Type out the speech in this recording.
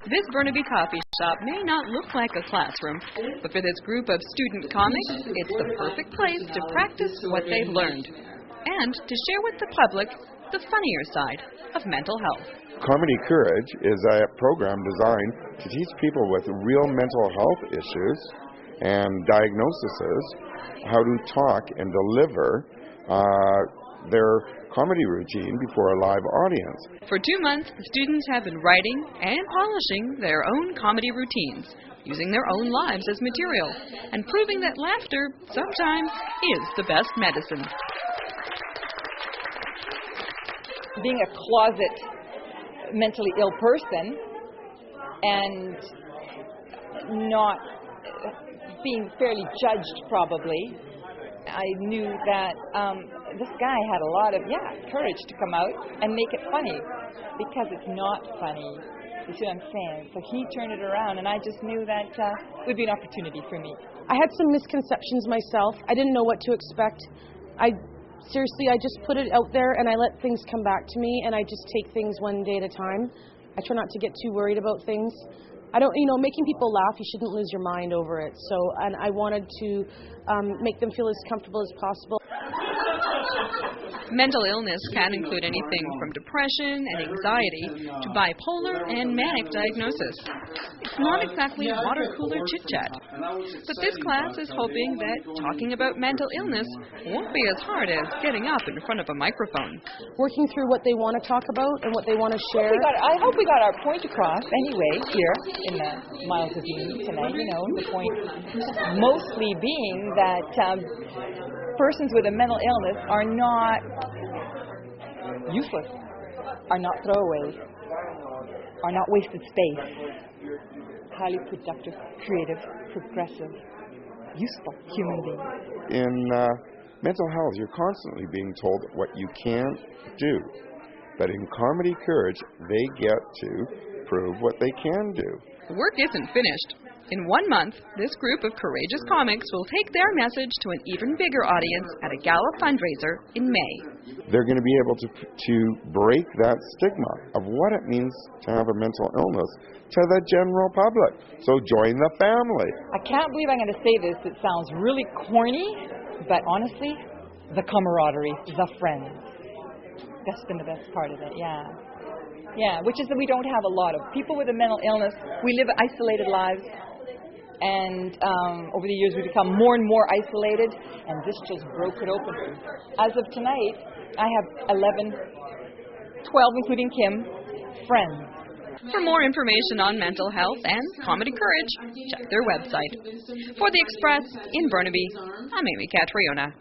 This Burnaby coffee shop may not look like a classroom, but for this group of student comics, it's the perfect place to practice what they've learned and to share with the public the funnier side of mental health. Comedy Courage is a program designed to teach people with real mental health issues and diagnoses how to talk and deliver their comedy routine before a live audience. For 2 months, the students have been writing and polishing their own comedy routines, using their own lives as material, and proving that laughter sometimes is the best medicine. Being a closet mentally ill person and not being fairly judged probably, I knew that this guy had a lot of, courage to come out and make it funny, because it's not funny. You see what I'm saying? So he turned it around, and I just knew that it would be an opportunity for me. I had some misconceptions myself. I didn't know what to expect. I just put it out there, and I let things come back to me, and I just take things one day at a time. I try not to get too worried about things. I don't, making people laugh, you shouldn't lose your mind over it. And I wanted to make them feel as comfortable as possible. Mental illness can include anything from depression and anxiety to bipolar and manic diagnosis. It's not exactly water cooler chit-chat. But this class is hoping that talking about mental illness won't be as hard as getting up in front of a microphone. Working through what they want to talk about and what they want to share. I hope we got our point across anyway here in the Miles of Union tonight. The point mostly being that persons with a mental illness are not useless, are not throwaways, are not wasted space. Highly productive, creative, progressive, useful human beings. In mental health, you're constantly being told what you can't do. But in Comedy Courage, they get to prove what they can do. The work isn't finished. In 1 month, this group of courageous comics will take their message to an even bigger audience at a gala fundraiser in May. They're going to be able to break that stigma of what it means to have a mental illness to the general public. So join the family. I can't believe I'm going to say this. It sounds really corny, but honestly, the camaraderie, the friends. That's been the best part of it, Yeah, which is that we don't have a lot of people with a mental illness. We live isolated lives. And over the years, we've become more and more isolated, and this just broke it open. As of tonight, I have 12, including Kim, friends. For more information on mental health and Comedy Courage, check their website. For The Express in Burnaby, I'm Amy Catriona.